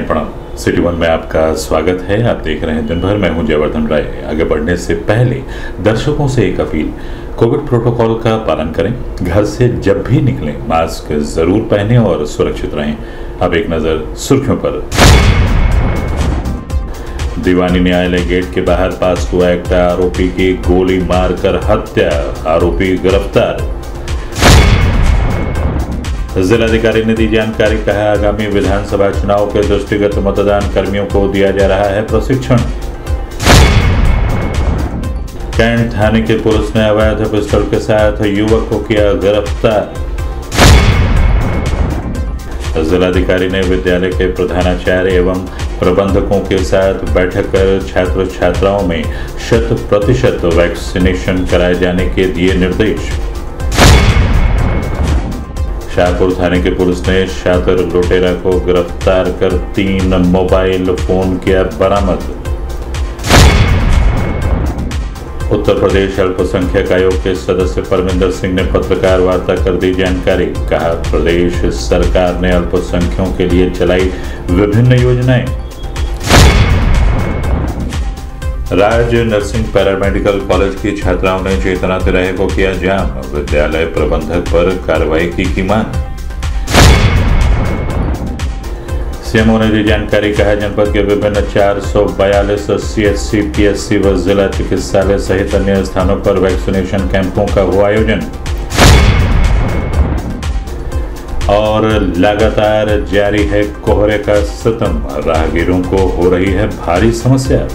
प्रणाम। City one में आपका स्वागत है। आप देख रहे हैं दिन भर। मैं हूं जयवर्धन राय। आगे बढ़ने से पहले दर्शकों से एक अपील, कोविड प्रोटोकॉल का पालन करें, घर से जब भी निकलें मास्क जरूर पहनें और सुरक्षित रहें। अब एक नजर सुर्खियों पर। दीवानी न्यायालय गेट के बाहर पास हुआ एक्ट, आरोपी की गोली मारकर हत्या, आरोपी गिरफ्तार। जिलाधिकारी ने दी जानकारी, कहा आगामी विधानसभा चुनाव के दृष्टिगत मतदान कर्मियों को दिया जा रहा है प्रशिक्षण। कैंट थाने के पुलिस ने अवैध पिस्टल के साथ युवक को किया गिरफ्तार। जिलाधिकारी ने विद्यालय के प्रधानाचार्य एवं प्रबंधकों के साथ बैठक कर छात्र छात्राओं में 100% वैक्सीनेशन कराए जाने के दिए निर्देश। शाहपुर थाने की पुलिस ने शातिर लुटेरा को गिरफ्तार कर 3 मोबाइल फोन किया बरामद। उत्तर प्रदेश अल्पसंख्यक आयोग के सदस्य परमिंदर सिंह ने पत्रकार वार्ता कर दी जानकारी, कहा प्रदेश सरकार ने अल्पसंख्यकों के लिए चलाई विभिन्न योजनाएं। राज नर्सिंग पैरामेडिकल कॉलेज की छात्राओं ने चेतना तिराहे को किया जाम, विद्यालय प्रबंधक पर कार्रवाई की मांग। सीएमओ ने दी जानकारी, कहा जनपद के विभिन्न 442 CHC, PSC व जिला चिकित्सालय सहित अन्य स्थानों पर वैक्सीनेशन कैंपों का हुआ आयोजन। और लगातार जारी है कोहरे का सितम, राहगीरों को हो रही है भारी समस्या।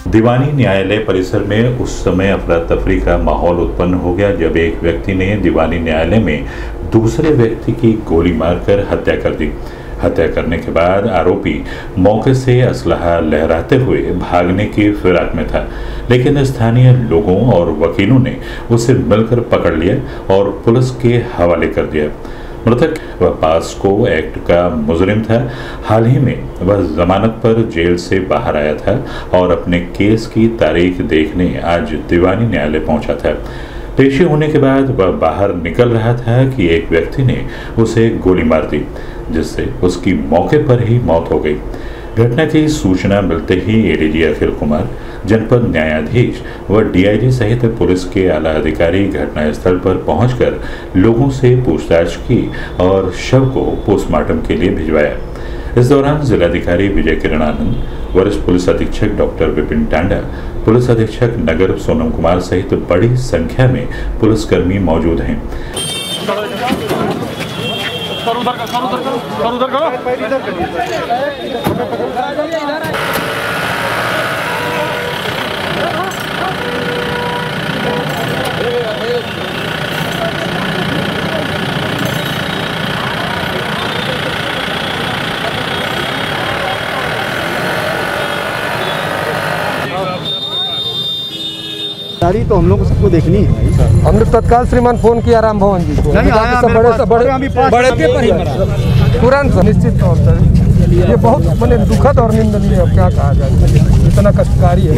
दीवानी न्यायालय परिसर में उस समय अफरा तफरी का माहौल उत्पन्न हो गया जब एक व्यक्ति ने दीवानी न्यायालय में दूसरे व्यक्ति की गोली मारकर हत्या कर दी। हत्या करने के बाद आरोपी मौके से असलहा लहराते हुए भागने की फिराक में था, लेकिन स्थानीय लोगों और वकीलों ने उसे मिलकर पकड़ लिया और पुलिस के हवाले कर दिया। मृतक वह पास्को एक्ट का मुजरिम था। हाल ही में वह जमानत पर जेल से बाहर आया था और अपने केस की तारीख देखने आज दीवानी न्यायालय पहुंचा था। पेशी होने के बाद वह बाहर निकल रहा था कि एक व्यक्ति ने उसे गोली मार दी, जिससे उसकी मौके पर ही मौत हो गई। घटना की सूचना मिलते ही एडीजी अखिल कुमार, जनपद न्यायाधीश व डीआईजी सहित पुलिस के आला अधिकारी घटनास्थल पर पहुंचकर लोगों से पूछताछ की और शव को पोस्टमार्टम के लिए भिजवाया। इस दौरान जिलाधिकारी विजय किरण आनंद, वरिष्ठ पुलिस अधीक्षक डॉक्टर विपिन टांडा, पुलिस अधीक्षक नगर सोनम कुमार सहित बड़ी संख्या में पुलिसकर्मी मौजूद हैं। तो हम लोग को सबको देखनी है। हमने तत्काल श्रीमान फोन किया राम भवन जी को, तुरंत निश्चित तौर पर ये बहुत मैंने दुखद और निंदनीय है। क्या कहा जाए, इतना कष्टकारी है।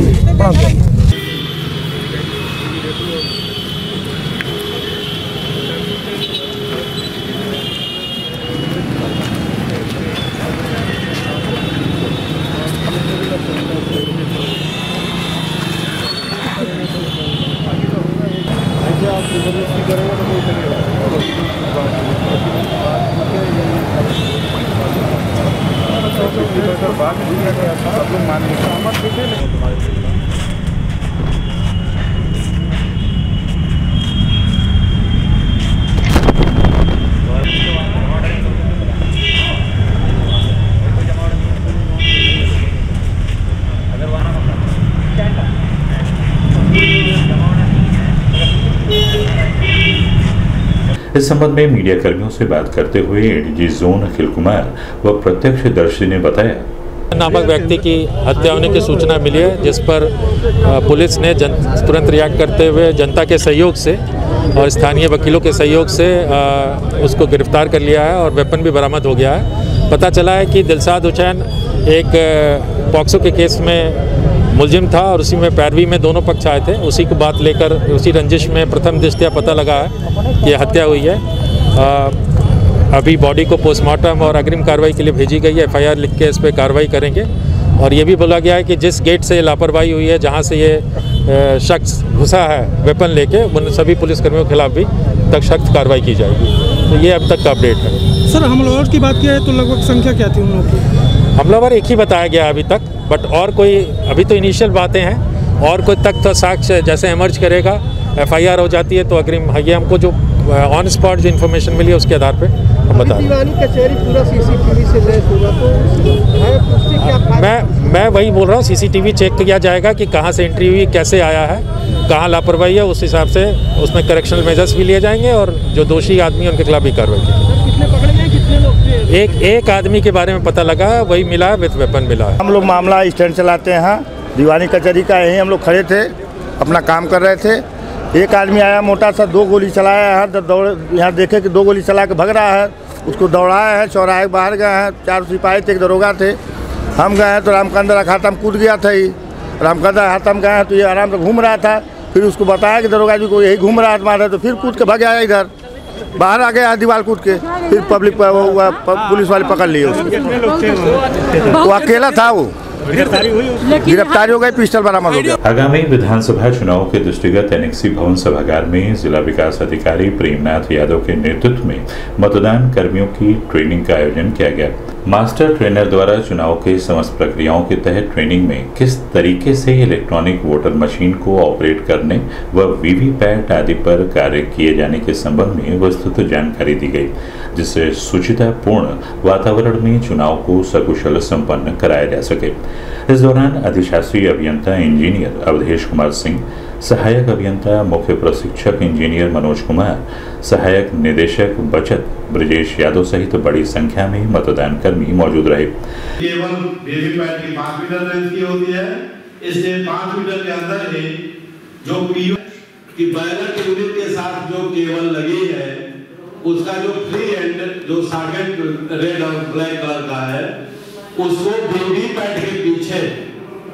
इस संबंध में मीडिया कर्मियों से बात करते हुए एडीजी जोन अखिल कुमार व प्रत्यक्षदर्शी ने बताया, नामक व्यक्ति की हत्या होने की सूचना मिली है, जिस पर पुलिस ने तुरंत रिएक्ट करते हुए जनता के सहयोग से और स्थानीय वकीलों के सहयोग से उसको गिरफ्तार कर लिया है और वेपन भी बरामद हो गया है। पता चला है कि दिलशाद हुसैन एक पॉक्सो के केस में मुलजिम था और उसी में पैरवी में दोनों पक्ष आए थे। उसी को बात लेकर उसी रंजिश में प्रथम दृष्टया पता लगा है कि हत्या हुई है। अभी बॉडी को पोस्टमार्टम और अग्रिम कार्रवाई के लिए भेजी गई है। FIR लिख के इस पर कार्रवाई करेंगे। और ये भी बोला गया है कि जिस गेट से लापरवाही हुई है, जहां से ये शख्स घुसा है वेपन लेके, उन सभी पुलिसकर्मियों के खिलाफ भी तक सख्त कार्रवाई की जाएगी। तो ये अब तक का अपडेट है। सर, हमलावर की बात किया है तो लगभग संख्या क्या थी उन लोगों की? हमलावर एक ही बताया गया अभी तक, बट और कोई अभी तो इनिशियल बातें हैं और कोई तक साक्ष्य जैसे इमर्ज करेगा, FIR हो जाती है तो अग्रिम ये हमको जो ऑन स्पॉट जो इन्फॉर्मेशन मिली है उसके आधार पे हम बता रहे हैं। कचहरी पूरा CCTV से लैस होगा तो उससे क्या? मैं वही बोल रहा हूँ, CCTV चेक किया जाएगा कि कहाँ से एंट्री हुई, कैसे आया है, कहाँ लापरवाही है, उस हिसाब से उसमें करेक्शनल मेजर्स भी लिए जाएंगे और जो दोषी आदमी उनके खिलाफ भी कार्रवाई की जाएगी। कितने पकड़े गए, कितने लोग थे? एक आदमी के बारे में पता लगा, वही मिला है, विथ वेपन मिला है। हम लोग मामला स्टैंड चलाते हैं, दीवानी कचहरी का यहीं हम लोग खड़े थे, अपना काम कर रहे थे। एक आदमी आया मोटा सा, 2 गोली चलाया है, दौड़ यहाँ देखे कि 2 गोली चला के भग रहा है, उसको दौड़ाया है, चौराहे बाहर गए हैं, 4 सिपाही थे, एक दरोगा थे। हम गए हैं तो रामकंदर खातम कूद गया था ही, रामकंदर खातम गए हैं तो ये आराम से घूम रहा था। फिर उसको बताया कि दरोगा जी को यही घूम रहा है मारे, तो फिर कूद के भग आया, इधर बाहर आ गया दीवार कूद के। फिर पब्लिक पुलिस वाले पकड़ लिए उसको, वो अकेला था, वो गिरफ्तारी हो गई, पिस्टल बरामद हो गया। आगामी विधानसभा चुनाव के दृष्टिगत एनेक्सी भवन सभागार में जिला विकास अधिकारी प्रेमनाथ यादव के नेतृत्व में मतदान कर्मियों की ट्रेनिंग का आयोजन किया गया। मास्टर ट्रेनर द्वारा चुनाव के समस्त प्रक्रियाओं के तहत ट्रेनिंग में किस तरीके से इलेक्ट्रॉनिक वोटर मशीन को ऑपरेट करने व वीवीपैट आदि पर कार्य किए जाने के संबंध में विस्तृत जानकारी दी गई, जिससे सुचितापूर्ण वातावरण में चुनाव को सकुशल संपन्न कराया जा सके। इस दौरान अधिशासी अभियंता इंजीनियर अवधेश कुमार सिंह, सहायक अभियंता मुख्य प्रशिक्षक इंजीनियर मनोज कुमार, सहायक निदेशक बचत ब्रजेश यादव सहित बड़ी संख्या में मतदान कर्मी मौजूद रहे। केवल वीवीपैट की 5 मीटर रेंज की होती है। इससे 5 मीटर के अंदर ही जो पीओ की बैलेट यूनिट के साथ जो केबल लगी है, उसका जो फ्री एंड जो सॉकेट रेड और ब्लैक कलर का है, उसको वीवीपैट के पीछे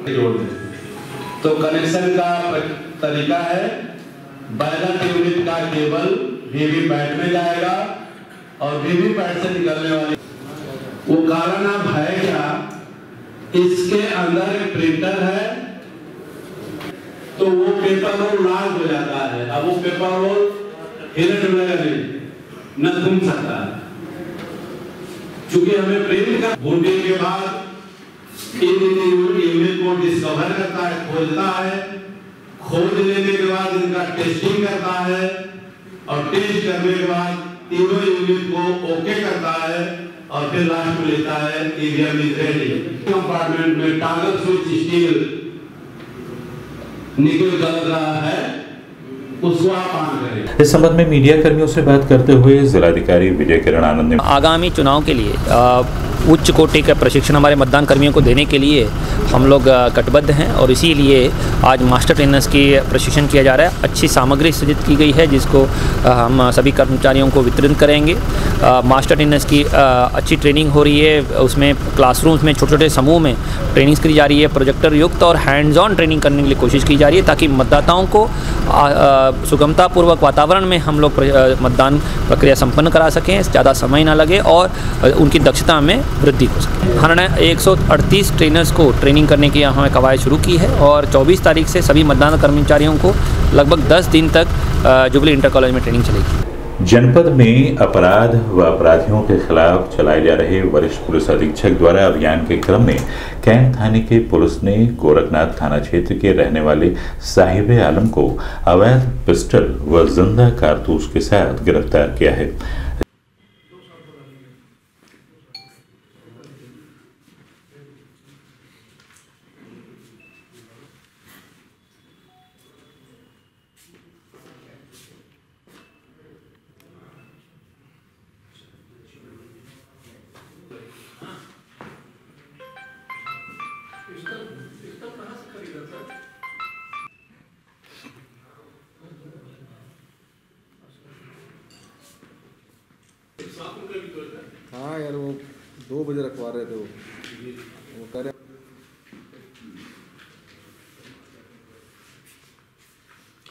जोड़ दें। तो कनेक्शन का तरीका है, बैलेट यूनिट का केबल वीवीपैट में जाएगा और वीवीपैट से निकलने वाली वो काला नाम है क्या, इसके अंदर एक प्रिंटर है, तो वो पेपर रोल लाल हो जाता है। अब वो पेपर रोल हिले डुलेगा नहीं, न घूम सकता है, क्योंकि हमें प्रिंट का वोटिंग के बाद यूनिट को डिस्कवर करता है, खोजता है, खोज लेने के बाद इनका टेस्टिंग करता है और टेस्ट करने के बाद तीनों यूनिट को ओके करता है और फिर लास्ट में लेता है ईवीएम इज रेडी। कंपार्टमेंट में टॉगल स्विच स्टील निकल गल रहा है, उसको आप ऑन करें। इस संबंध में मीडिया कर्मियों से बात करते हुए जिलाधिकारी विजय किरण आनंद ने आगामी चुनाव के लिए उच्च कोटि का प्रशिक्षण हमारे मतदान कर्मियों को देने के लिए हम लोग कटिबद्ध हैं और इसीलिए आज मास्टर ट्रेनर्स की प्रशिक्षण किया जा रहा है। अच्छी सामग्री सृजित की गई है जिसको हम सभी कर्मचारियों को वितरित करेंगे। मास्टर ट्रेनर्स की अच्छी ट्रेनिंग हो रही है, उसमें क्लासरूम्स में छोटे छोटे समूह में ट्रेनिंग्स की जा रही है, प्रोजेक्टर युक्त और हैंड्स ऑन ट्रेनिंग करने के लिए कोशिश की जा रही है ताकि मतदाताओं को सुगमतापूर्वक वातावरण में हम लोग मतदान प्रक्रिया संपन्न करा सकें, ज़्यादा समय ना लगे और उनकी दक्षता में वृद्धि हो सके। हमने 138 ट्रेनर्स को ट्रेनिंग करने की यहाँ कवायद शुरू की है और 24 तारीख से सभी मतदान कर्मचारियों को लगभग 10 दिन तक जुबली इंटर कॉलेज में ट्रेनिंग चलेगी। जनपद में अपराध व अपराधियों के खिलाफ चलाए जा रहे वरिष्ठ पुलिस अधीक्षक द्वारा अभियान के क्रम में कैंट थाने के पुलिस ने गोरखनाथ थाना क्षेत्र के रहने वाले साहिब आलम को अवैध पिस्टल व जिंदा कारतूस के साथ गिरफ्तार किया है। हाँ यार, वो 2 बजे रखवा रहे थे, वो कह रहे।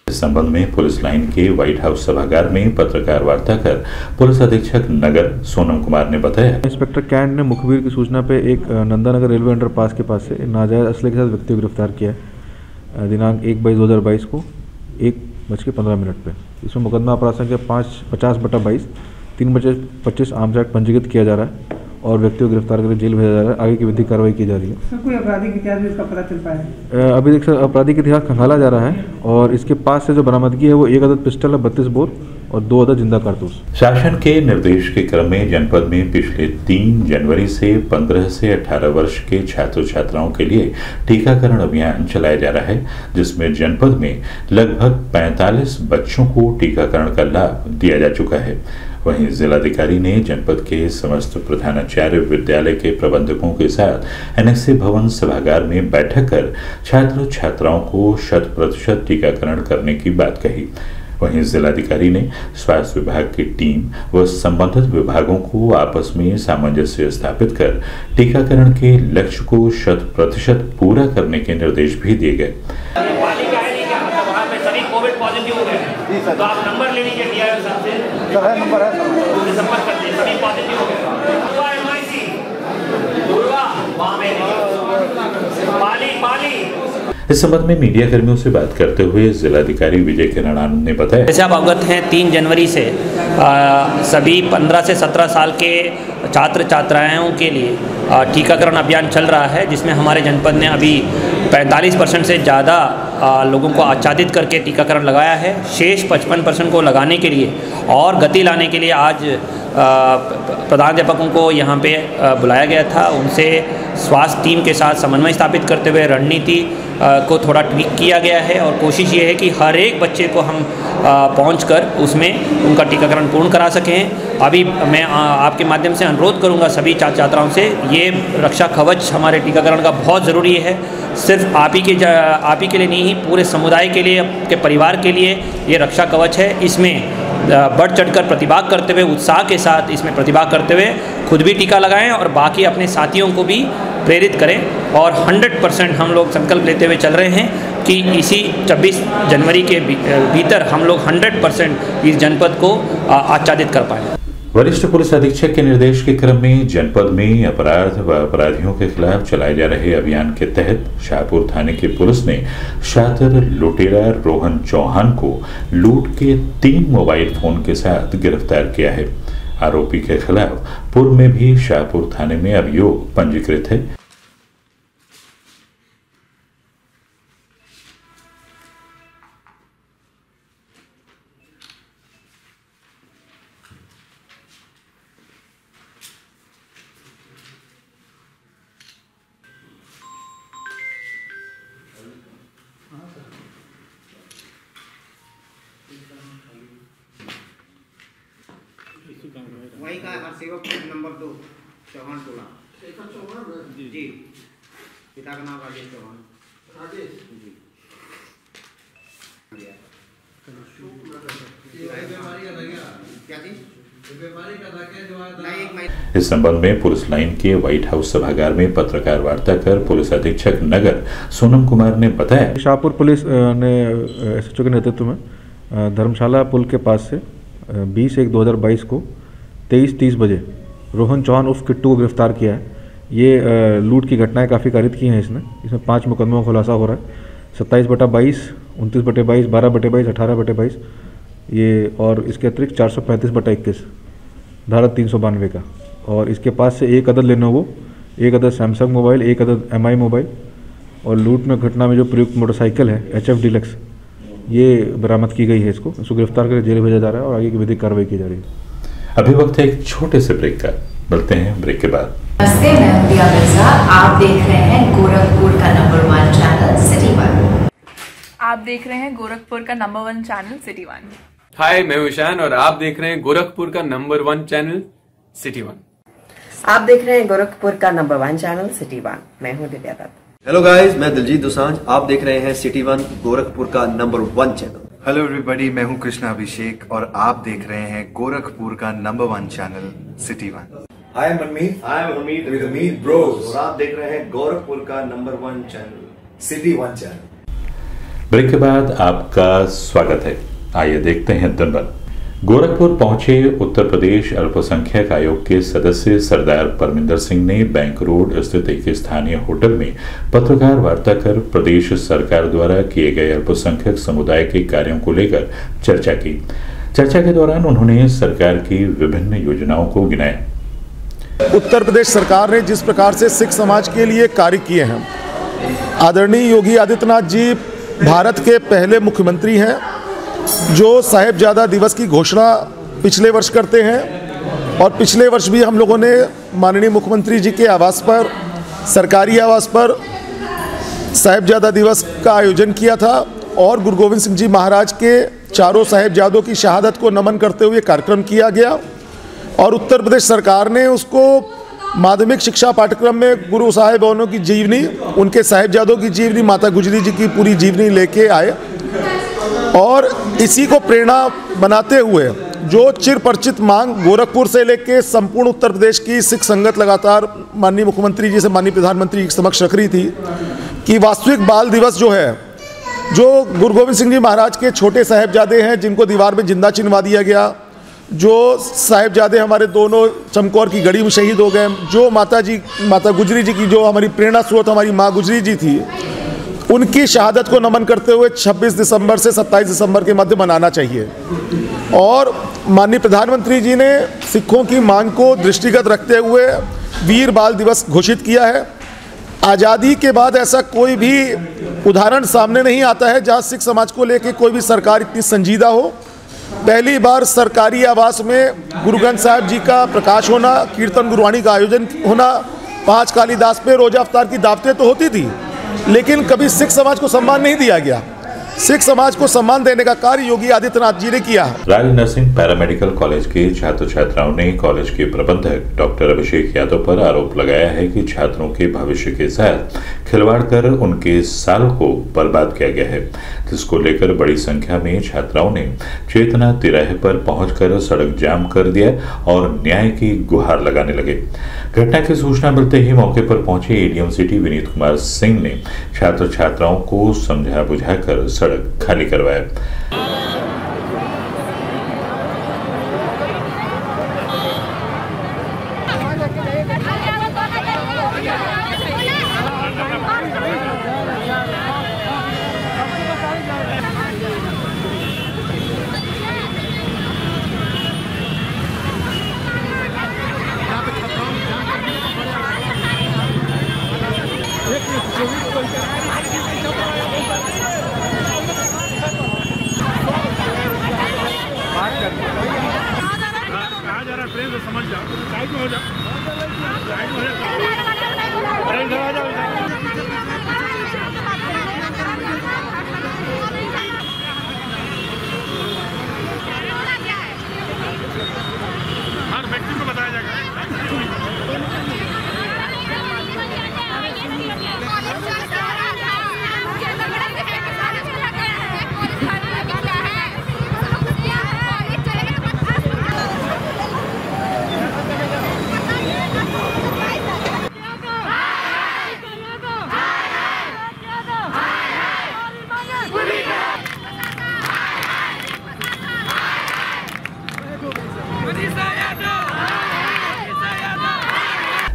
इस संबंध में पुलिस लाइन के व्हाइट हाउस सभागार में पत्रकार वार्ता कर पुलिस अधीक्षक नगर सोनम कुमार ने बताया, इंस्पेक्टर कैंट ने मुखबिर की सूचना पे एक नंदानगर रेलवे अंडरपास के पास से नाजायज असले के साथ व्यक्ति को गिरफ्तार किया है दिनांक 1/22/2022 को 1:15 पे। इसमें मुकदमा अपराध संख्या 50/22 3/25 आर्म्स एक्ट पंजीकृत किया जा रहा है और व्यक्ति को गिरफ्तार करके जेल भेजा जा रहा है। आगे की विधिक कार्रवाई की जा रही है। सर, कोई आपराधिक इतिहास भी इसका पता चल पाया है? अभी देख आपराधिक इतिहास खंगाला जा रहा है और इसके पास से जो बरामदगी है वो 1 अदद पिस्टल है, 32 बोर और 2 अदद जिंदा कारतूस। शासन के निर्देश के क्रम में जनपद में पिछले 3 जनवरी से 15 से 18 वर्ष के छात्र छात्राओं के लिए टीकाकरण अभियान चलाया जा रहा है, जिसमें जनपद में लगभग 45 बच्चों को टीकाकरण का लाभ दिया जा चुका है। वहीं जिलाधिकारी ने जनपद के समस्त प्रधानाचार्य विद्यालय के प्रबंधकों के साथ एनएससी भवन सभागार में बैठक कर छात्र छात्राओं को 100% टीकाकरण करने की बात कही। वहीं जिलाधिकारी ने स्वास्थ्य विभाग की टीम व संबंधित विभागों को आपस में सामंजस्य स्थापित कर टीकाकरण के लक्ष्य को 100% पूरा करने के निर्देश भी दिए गए। तो आप नंबर ले लीजिए, डीआईओ साहब से। सर है नंबर है, उनसे संपर्क कर लीजिए, सभी पॉजिटिव हो गए। इस संबंध में मीडिया कर्मियों से बात करते हुए जिलाधिकारी विजय किरण आनंद ने बताया, जैसे आप अवगत हैं 3 जनवरी से सभी 15 से 17 साल के छात्र छात्राओं के लिए टीकाकरण अभियान चल रहा है, जिसमें हमारे जनपद ने अभी 45% से ज़्यादा लोगों को आच्छादित करके टीकाकरण लगाया है। शेष 55% को लगाने के लिए और गति लाने के लिए आज प्रधानाध्यापकों को यहाँ पे बुलाया गया था। उनसे स्वास्थ्य टीम के साथ समन्वय स्थापित करते हुए रणनीति को थोड़ा ट्वीक किया गया है और कोशिश ये है कि हर एक बच्चे को हम पहुंचकर उसमें उनका टीकाकरण पूर्ण करा सकें। अभी मैं आपके माध्यम से अनुरोध करूंगा सभी छात्र छात्राओं से, ये रक्षा कवच हमारे टीकाकरण का बहुत ज़रूरी है। सिर्फ आप ही के लिए नहीं, पूरे समुदाय के लिए, आपके परिवार के लिए ये रक्षा कवच है। इसमें बढ़ चढ़कर प्रतिभाग करते हुए, उत्साह के साथ इसमें प्रतिभाग करते हुए खुद भी टीका लगाएं और बाकी अपने साथियों को भी प्रेरित करें। और 100% हम लोग संकल्प लेते हुए चल रहे हैं कि इसी 26 जनवरी के भीतर हम लोग 100% इस जनपद को आच्छादित कर पाएँ। वरिष्ठ पुलिस अधीक्षक के निर्देश के क्रम में जनपद में अपराध व अपराधियों के खिलाफ चलाए जा रहे अभियान के तहत शाहपुर थाने की पुलिस ने शातिर लुटेरा रोहन चौहान को लूट के 3 मोबाइल फोन के साथ गिरफ्तार किया है। आरोपी के खिलाफ पूर्व में भी शाहपुर थाने में अभियोग पंजीकृत है। वही का हर सेवक नंबर 2 चौहान टोला जी, पिता का नाम राजेश चौहान। जी इस संबंध में पुलिस लाइन के व्हाइट हाउस सभागार में पत्रकार वार्ता कर पुलिस अधीक्षक नगर सोनम कुमार ने बताया, शाहपुर पुलिस ने एसएचओ के नेतृत्व में धर्मशाला पुल के पास से 20/1/2022 को 23:30 बजे रोहन चौहान उर्फ किट्टू को गिरफ्तार किया है। ये लूट की घटनाएं काफ़ी कारित की हैं इसमें 5 मुकदमों का खुलासा हो रहा है। 27/22, 29/22, 12/22, 18/22 ये, और इसके अतिरिक्त 435/21 धारा 392 का। और इसके पास से 1 अदद लेनोवो, 1 अदद सैमसंग मोबाइल, 1 अदद MI मोबाइल और लूट में घटना में जो प्रयुक्त मोटरसाइकिल है HF डीलक्स, ये बरामद की गई है। इसको गिरफ्तार करके जेल भेजा जा रहा है और आगे की विधिक कार्रवाई की जा रही है। अभी वक्त है एक छोटे से ब्रेक का, मिलते हैं ब्रेक के बाद। नमस्ते, मैं प्रिया मिर्जा। आप देख रहे हैं गोरखपुर का नंबर 1 चैनल सिटी 1। आप देख रहे हैं गोरखपुर का नंबर 1 चैनल सिटी 1। हाय, मैं ईशान और आप देख रहे हैं गोरखपुर का नंबर 1 चैनल सिटी 1। आप देख रहे हैं गोरखपुर का नंबर 1 चैनल सिटी 1। मैं हूं दिव्या दत्त। हेलो गाइस, मैं दिलजीत दोसांझ। आप देख रहे हैं सिटी 1 गोरखपुर का नंबर 1 चैनल। हेलो एवरीबॉडी, मैं हूं कृष्णा अभिषेक और आप देख रहे हैं गोरखपुर का number 1 channel city 1। I am Hamid with Hamid Bros और आप देख रहे हैं गोरखपुर का number 1 channel city 1 channel. Break के बाद आपका स्वागत है। आइए देखते हैं दिन भर। गोरखपुर पहुंचे उत्तर प्रदेश अल्पसंख्यक आयोग के सदस्य सरदार परमिंदर सिंह ने बैंक रोड स्थित एक स्थानीय होटल में पत्रकार वार्ता कर प्रदेश सरकार द्वारा किए गए अल्पसंख्यक समुदाय के कार्यों को लेकर चर्चा की। चर्चा के दौरान उन्होंने सरकार की विभिन्न योजनाओं को गिनाया। उत्तर प्रदेश सरकार ने जिस प्रकार से सिख समाज के लिए कार्य किए हैं, आदरणीय योगी आदित्यनाथ जी भारत के पहले मुख्यमंत्री हैं जो साहिबजादा दिवस की घोषणा पिछले वर्ष करते हैं और पिछले वर्ष भी हम लोगों ने माननीय मुख्यमंत्री जी के आवास पर, सरकारी आवास पर साहिबजादा दिवस का आयोजन किया था और गुरु गोविंद सिंह जी महाराज के चारों साहिबजादों की शहादत को नमन करते हुए कार्यक्रम किया गया और उत्तर प्रदेश सरकार ने उसको माध्यमिक शिक्षा पाठ्यक्रम में गुरु साहिबानों की जीवनी, उनके साहिबजादों की जीवनी, माता गुजरी जी की पूरी जीवनी लेके आए और इसी को प्रेरणा बनाते हुए जो चिर परिचित मांग गोरखपुर से लेके संपूर्ण उत्तर प्रदेश की सिख संगत लगातार माननीय मुख्यमंत्री जी से माननीय प्रधानमंत्री के समक्ष रख रही थी कि वास्तविक बाल दिवस जो है, जो गुरु गोविंद सिंह जी महाराज के छोटे साहिबजादे हैं जिनको दीवार में जिंदा चिनवा दिया गया, जो साहिबजादे हमारे दोनों चमकौर की गढ़ी में शहीद हो गए, जो माता गुजरी जी की जो हमारी प्रेरणा स्रोत हमारी माँ गुजरी जी थी, उनकी शहादत को नमन करते हुए 26 दिसंबर से 27 दिसंबर के मध्य मनाना चाहिए। और माननीय प्रधानमंत्री जी ने सिखों की मांग को दृष्टिगत रखते हुए वीर बाल दिवस घोषित किया है। आज़ादी के बाद ऐसा कोई भी उदाहरण सामने नहीं आता है जहां सिख समाज को लेकर कोई भी सरकार इतनी संजीदा हो। पहली बार सरकारी आवास में गुरु ग्रंथ साहिब जी का प्रकाश होना, कीर्तन गुरबाणी का आयोजन होना, 5 कालीदास पे रोजा अवतार की दावतें तो होती थी, लेकिन कभी सिख समाज को सम्मान नहीं दिया गया। सिख समाज को सम्मान देने का कार्य योगी आदित्यनाथ जी ने किया। राज नर्सिंग पैरामेडिकल कॉलेज के छात्र छात्राओं ने कॉलेज के प्रबंधक डॉक्टर अभिषेक यादव पर आरोप लगाया है कि छात्रों के भविष्य के साथ खिलवाड़ कर उनके साल को बर्बाद किया गया है, जिसको लेकर बड़ी संख्या में छात्राओं ने चेतना तिराहे पर पहुंचकर सड़क जाम कर दिया और न्याय की गुहार लगाने लगे। घटना की सूचना मिलते ही मौके पर पहुंचे एडीएम सिटी विनीत कुमार सिंह ने छात्र छात्राओं को समझा बुझाकर सड़क खाली करवाया।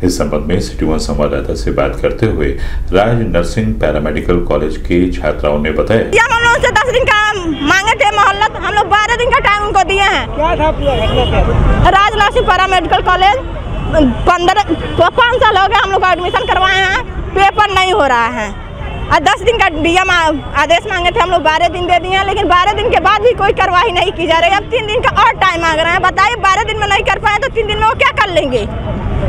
इस संबंध में सिटी 1 संवाददाता से बात करते हुए राज नर्सिंग पैरामेडिकल कॉलेज के छात्राओं ने बताया, हम लोग से 10 दिन का मांगे थे मोहल्लत, हम लोग 12 दिन का टाइम उनको दिए हैं। क्या था पूरा घटना? राज नर्सिंग पैरामेडिकल कॉलेज 5 साल हो गए हम लोग एडमिशन करवाए हैं, पेपर नहीं हो रहा है और 10 दिन का डीएम आदेश मांगे थे, हम लोग 12 दिन दे दिए हैं, लेकिन 12 दिन के बाद भी कोई कार्रवाई नहीं की जा रही है। अब 3 दिन का और टाइम मांग रहे हैं। बताइए 12 दिन में नहीं कर पाए तो 3 दिन में वो क्या कर लेंगे?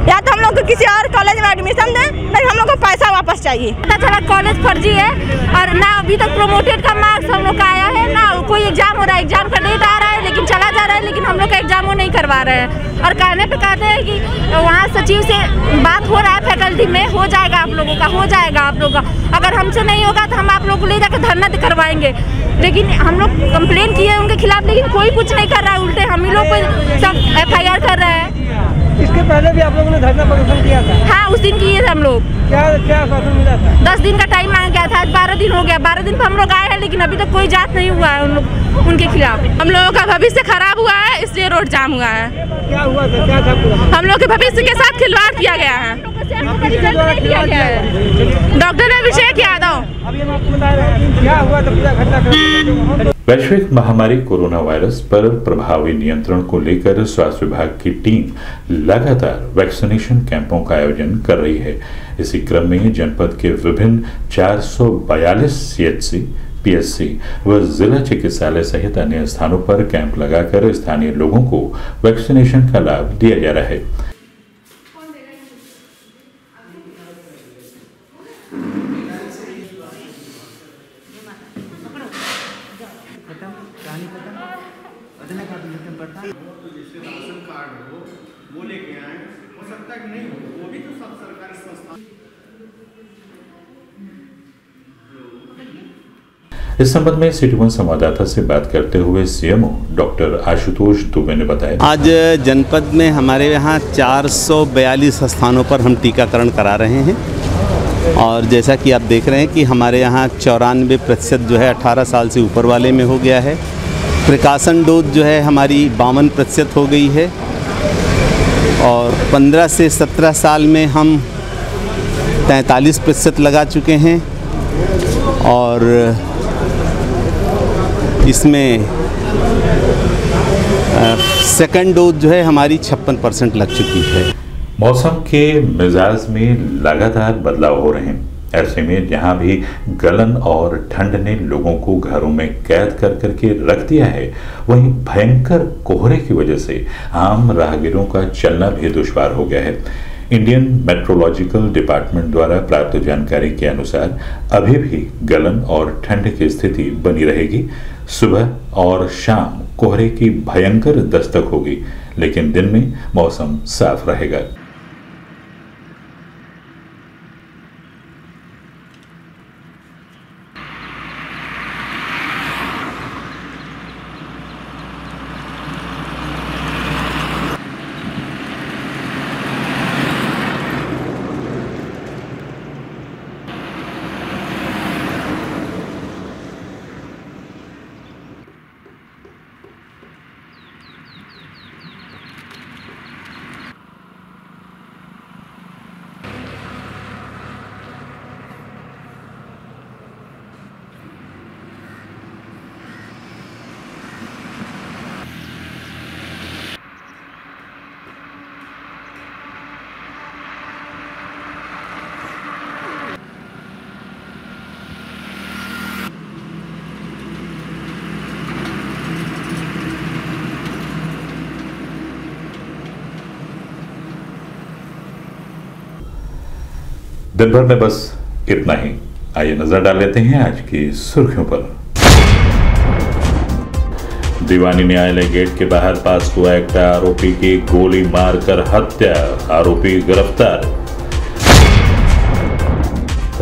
या तो हम लोग को किसी और कॉलेज में एडमिशन दें, नहीं हम लोग को पैसा वापस चाहिए। थोड़ा कॉलेज फर्जी है और ना अभी तक प्रोमोटेड का मार्क्स हम लोग का आया है, ना कोई एग्जाम हो रहा है, एग्जाम का डेट आ रहा है लेकिन चला जा रहा है, लेकिन हम लोग का एग्जाम वो नहीं करवा रहे हैं। और कहने पे कहते हैं कि वहाँ सचिव से बात हो रहा है फैकल्टी में, हो जाएगा आप लोगों का, हो जाएगा आप लोगों का, अगर हमसे नहीं होगा तो हम आप लोग को ले जाकर धरना करवाएंगे। लेकिन हम लोग कंप्लेन किए उनके खिलाफ, लेकिन कोई कुछ नहीं कर रहा है। उल्टे हम ही लोग पे सब FIR कर रहा है। इसके पहले भी आप लोगों ने धरना प्रदर्शन किया था? हाँ, उस दिन किए थे हम लोग। क्या आश्वासन मिला था? 10 दिन का टाइम मांगा गया था, आज 12 दिन हो गया। 12 दिन पर हम लोग आए हैं, लेकिन अभी तक कोई जांच नहीं हुआ है उनके खिलाफ। हम लोगों का भविष्य खराब हुआ है, इसलिए रोड जाम हुआ है। क्या हुआ था? क्या था? हम लोग के भविष्य के साथ खिलवाड़ किया गया है। डॉक्टर अभिषेक यादव। क्या हुआ था? पूरा घटना। वैश्विक महामारी कोरोना वायरस पर प्रभावी नियंत्रण को लेकर स्वास्थ्य विभाग की टीम लगातार वैक्सीनेशन कैंपों का आयोजन कर रही है। इसी क्रम में जनपद के विभिन्न 442 CHC, PSC व जिला चिकित्सालय सहित अन्य स्थानों पर कैंप लगाकर स्थानीय लोगों को वैक्सीनेशन का लाभ दिया जा रहा है। इस संबंध में सिटी 1 संवाददाता से बात करते हुए CMO डॉक्टर आशुतोष दुबे ने बताया, आज जनपद में हमारे यहाँ 442 स्थानों पर हम टीकाकरण करा रहे हैं और जैसा कि आप देख रहे हैं कि हमारे यहाँ 94% जो है 18 साल से ऊपर वाले में हो गया है। प्रिकॉशन डोज जो है हमारी 52% हो गई है और 15 से 17 साल में हम 43% लगा चुके हैं और इसमें सेकंड डोज जो है हमारी 56% लग चुकी है। मौसम के मिजाज में लगातार बदलाव हो रहे हैं। ऐसे में जहां भी गलन और ठंड ने लोगों को घरों में कैद कर करके रख दिया है, वहीं भयंकर कोहरे की वजह से आम राहगीरों का चलना भी दुश्वार हो गया है। इंडियन मेट्रोलॉजिकल डिपार्टमेंट द्वारा प्राप्त जानकारी के अनुसार अभी भी गलन और ठंड की स्थिति बनी रहेगी। सुबह और शाम कोहरे की भयंकर दस्तक होगी, लेकिन दिन में मौसम साफ रहेगा। दिन भर में बस इतना ही। आइए नजर डाल लेते हैं आज की सुर्खियों पर। दीवानी न्यायालय गेट के बाहर पास हुआ एक्टा, आरोपी की गोली मारकर हत्या, आरोपी गिरफ्तार।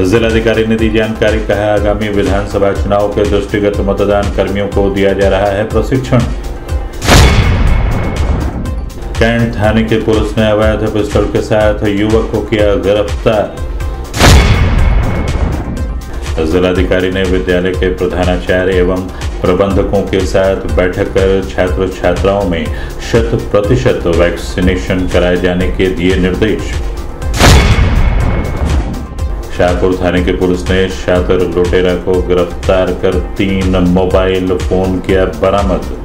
जिलाधिकारी ने दी जानकारी, कहा आगामी विधानसभा चुनाव के दृष्टिगत मतदान कर्मियों को दिया जा रहा है प्रशिक्षण। कैंट थाने के पुलिस ने अवैध पिस्टल के साथ युवक को किया गिरफ्तार। जिलाधिकारी ने विद्यालय के प्रधानाचार्य एवं प्रबंधकों के साथ बैठक कर छात्र छात्राओं में 100% वैक्सीनेशन कराए जाने के दिए निर्देश। शाहपुर थाने के पुलिस ने शातिर लुटेरा को गिरफ्तार कर 3 मोबाइल फोन किया बरामद।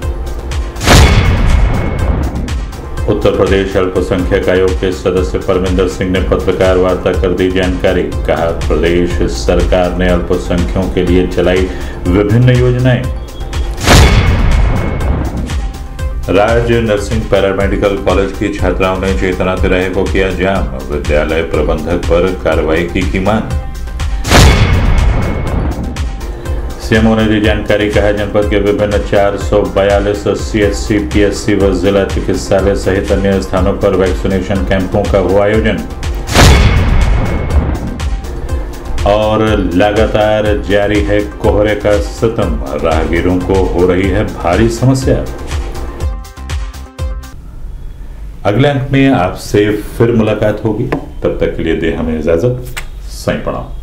उत्तर प्रदेश अल्पसंख्यक आयोग के सदस्य परमिंदर सिंह ने पत्रकार वार्ता कर दी जानकारी, कहा प्रदेश सरकार ने अल्पसंख्यकों के लिए चलाई विभिन्न योजनाएं। राज नर्सिंग पैरामेडिकल कॉलेज की छात्राओं ने चेतना तिराहे को किया जाम, विद्यालय प्रबंधक पर कार्रवाई की मांग। सीएमओ ने दी जानकारी, कहा जनपद के विभिन्न 442 CHC, PSC व जिला चिकित्सालय सहित अन्य स्थानों पर वैक्सीनेशन कैंपों का हुआ आयोजन। और लगातार जारी है कोहरे का सितम, राहगीरों को हो रही है भारी समस्या। अगले अंक में आपसे फिर मुलाकात होगी, तब तक के लिए दे हमें इजाजत। साईं प्रणाम।